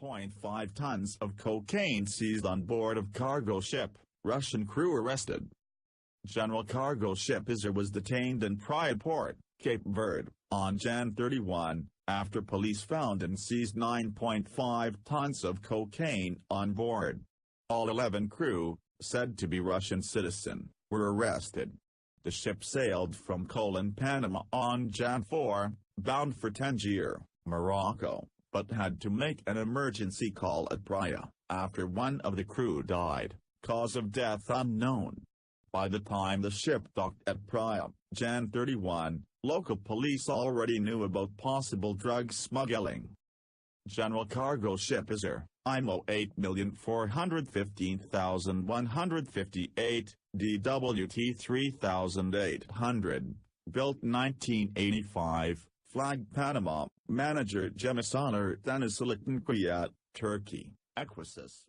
9.5 tons of cocaine seized on board of cargo ship, Russian crew arrested. General cargo ship ESER was detained in Praia port, Cape Verde, on Jan 31, after police found and seized 9.5 tons of cocaine on board. All 11 crew, said to be Russian citizen, were arrested. The ship sailed from Colon Panama on Jan 4, bound for Tangier, Morocco, but had to make an emergency call at Praia, after one of the crew died, cause of death unknown. By the time the ship docked at Praia, Jan 31, local police already knew about possible drug smuggling. General cargo ship ESER, IMO 8,415,158, DWT 3,800, built 1985, flag Panama, manager GEMICILER DENIZCILIK NAKLIYAT, Turkey, EQUASIS.